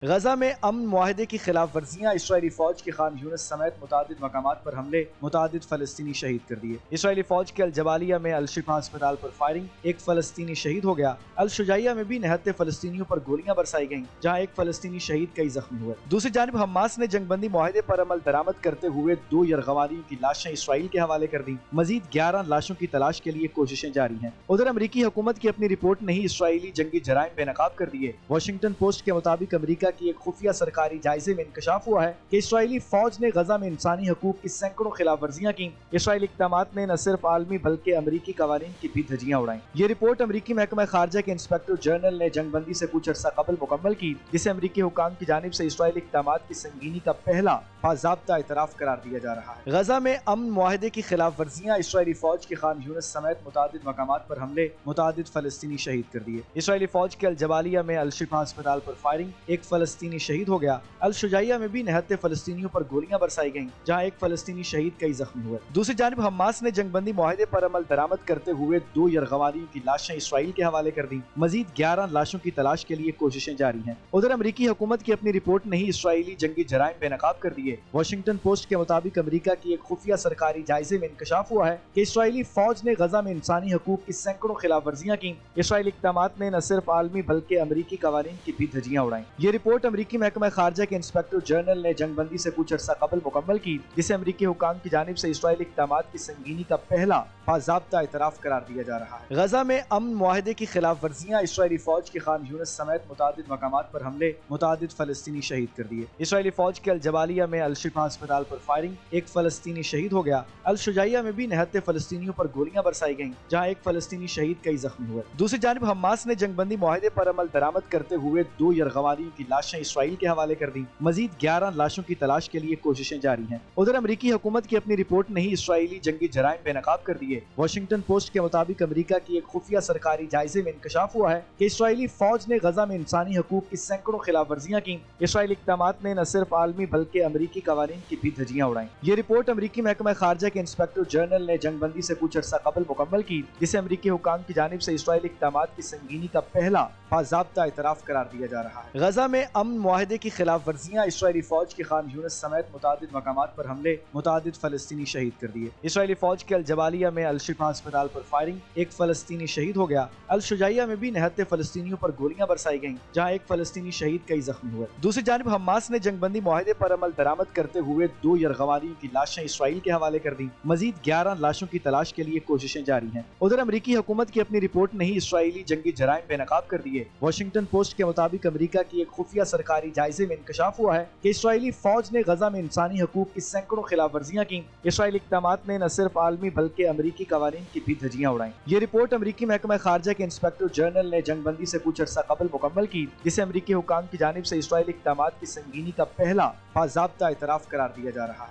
غزہ میں امن معاہدے کی خلاف ورزیاں، اسرائیلی فوج کے خان یونس سمیت متعدد مقامات پر حملے، متعدد فلسطینی شہید کر دیے۔ اسرائیلی فوج کے الجبالیہ میں الشفا ہسپتال پر فائرنگ، ایک فلسطینی شہید ہو گیا۔ الشجائیہ میں بھی نہتے فلسطینیوں پر گولیاں برسائی گئیں، جہاں ایک فلسطینی شہید، کئی زخمی ہوئے۔ دوسری جانب حماس نے جنگ بندی معاہدے پر عمل درآمد کرتے ہوئے 2 یرغمالیوں کی لاشیں اسرائیل کے حوالے کر دیں۔ مزید 11 لاشوں کی تلاش کے لیے کوششیں جاری ہیں۔ ادھر امریکی حکومت کی اپنی رپورٹ نے ہی اسرائیلی جنگی جرائم بے نقاب کر دیے۔ واشنگٹن پوسٹ کے مطابق امریکہ کی ایک خفیہ سرکاری جائزے میں انکشاف ہوا ہے کہ اسرائیلی فوج نے غزہ میں انسانی حقوق کی سینکڑوں خلاف ورزیاں کی۔ اسرائیلی اقدامات نے نہ صرف عالمی بلکہ امریکی قوانین کی بھی دھجیاں اڑائیں۔ یہ رپورٹ امریکی محکمہ خارجہ کے انسپکٹر جنرل نے جنگ بندی سے کچھ عرصہ قبل مکمل کی، جسے امریکی حکام کی جانب سے اسرائیلی اقدامات کی سنگینی کا پہلا باضابطہ اعتراف قرار دیا جا رہا ہے۔ غزہ میں امن معاہدے کی خلاف ورزیاں، اسرائیلی فوج کے خان یونس سمیت متعدد مقامات پر حملے، متعدد فلسطینی شہید کر دیے۔ اسرائیلی فوج کے الجبالیہ میں الشفا ہسپتال پر فائرنگ، ایک فلسطینی شہید ہو گیا۔ الشجائیہ میں بھی نہتے فلسطینیوں پر گولیاں برسائی گئیں، جہاں ایک فلسطینی شہید، کئی زخمی ہوئے۔ دوسری جانب حماس نے جنگ بندی معاہدے پر عمل درآمد کرتے ہوئے 2 یرغمالیوں کی لاشیں اسرائیل کے حوالے کر دیں۔ مزید 11 لاشوں کی تلاش کے لیے کوششیں جاری ہیں۔ ادھر امریکی حکومت کی اپنی رپورٹ نے ہی اسرائیلی جنگی جرائم بے نقاب کر دیے۔ واشنگٹن پوسٹ کے مطابق امریکہ کی ایک خفیہ سرکاری جائزے میں انکشاف ہوا ہے کہ اسرائیلی فوج نے غزہ میں انسانی حقوق کی سینکڑوں خلاف ورزیاں کی۔ اسرائیلی اقدامات نے نہ صرف عالمی بلکہ امریکی قوانین کی بھی دھجیاں اڑائیں۔ یہ رپورٹ امریکی محکمہ خارجہ کے انسپکٹر جنرل نے جنگ بندی سے کچھ عرصہ قبل مکمل کی، جسے امریکی حکام کی جانب سے اسرائیلی اقدامات کی سنگینی کا پہلا باضابطہ اعتراف قرار دیا جا رہا ہے۔ غزہ میں امن معاہدے کی خلاف ورزیاں، اسرائیلی فوج کے خان یونس سمیت متعدد مقامات پر حملے، متعدد فلسطینی شہید کر دیے۔ اسرائیلی فوج کے الجبالیہ میں الشفا ہسپتال پر فائرنگ، ایک فلسطینی شہید ہو گیا۔ الشجائیہ میں بھی نہتے فلسطینیوں پر گولیاں برسائی گئیں، جہاں ایک فلسطینی شہید، کئی زخمی ہوئے۔ دوسری جانب حماس نے جنگ بندی معاہدے پر عمل درآمد کرتے ہوئے 2 یرغمالیوں کی لاشیں اسرائیل کے حوالے کر دیں۔ مزید 11 لاشوں کی تلاش کے لیے کوششیں جاری ہیں۔ ادھر امریکی حکومت کی اپنی رپورٹ نے ہی اسرائیلی جنگی جرائم بے نقاب کر دیے۔ واشنگٹن پوسٹ کے مطابق امریکہ کی ایک خفیہ سرکاری جائزے میں انکشاف ہوا ہے کہ اسرائیلی فوج نے غزہ میں انسانی حقوق کی سینکڑوں خلاف ورزیاں کی۔ اسرائیلی اقدامات نے نہ صرف عالمی بلکہ امریکی قوانین کی بھی دھجیاں اڑائیں۔ یہ رپورٹ امریکی محکمہ خارجہ کے انسپکٹر جنرل نے جنگ بندی سے کچھ عرصہ قبل مکمل کی، جسے امریکی حکام کی جانب سے اسرائیلی اقدامات کی سنگینی کا پہلا باضابطہ اعتراف قرار دیا جا رہا ہے۔ غزہ میں امن معاہدے کی خلاف ورزیاں، اسرائیلی فوج کے خان یونس سمیت متعدد مقامات پر حملے، متعدد فلسطینی شہید کر دیے۔ اسرائیلی فوج کے الجبالیہ میں الشفا ہسپتال پر فائرنگ، ایک فلسطینی شہید ہو گیا۔ الشجائیہ میں بھی نہتے فلسطینیوں پر گولیاں برسائی گئیں، جہاں ایک فلسطینی شہید، کئی زخمی ہوئے۔ دوسری جانب حماس نے جنگ بندی معاہدے پر عمل درآمد کرتے ہوئے 2 یرغمالیوں کی لاشیں اسرائیل کے حوالے کر دیں۔ مزید 11 لاشوں کی تلاش کے لیے کوششیں جاری ہیں۔ ادھر امریکی حکومت کی اپنی رپورٹ نے ہی اسرائیلی جنگی جرائم بے نقاب کر دیے۔ واشنگٹن پوسٹ کے مطابق امریکہ کی ایک خفیہ سرکاری جائزے میں انکشاف ہوا ہے کہ اسرائیلی فوج نے غزہ میں انسانی حقوق کی سینکڑوں خلاف ورزیاں کی۔ اسرائیلی اقدامات نے نہ صرف عالمی بلکہ امریکی قوانین کی بھی دھجیاں اڑائیں۔ یہ رپورٹ امریکی محکمہ خارجہ کے انسپکٹر جنرل نے جنگ بندی سے کچھ عرصہ قبل مکمل کی، جسے امریکی حکام کی جانب سے اسرائیلی اقدامات کی سنگینی کا پہلا باضابطہ اعتراف قرار دیا جا رہا ہے۔